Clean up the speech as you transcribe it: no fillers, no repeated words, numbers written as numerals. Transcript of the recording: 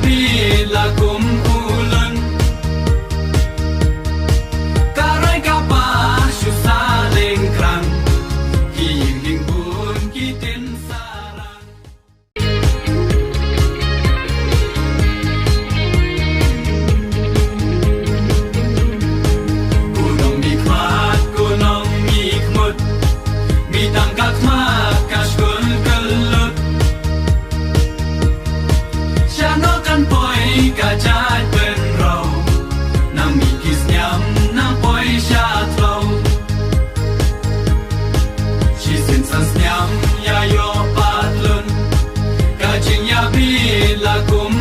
bila kumpulan karay kapah siya saling krang hiling pun kitin sarang kunong mikmat kunong mikmut mitangkat makas kul kelut Sianokan poi kajat benrau nang mikis nyam nang poi syatlau Shisin sans nyam ya yo patlun kajing ya bila kum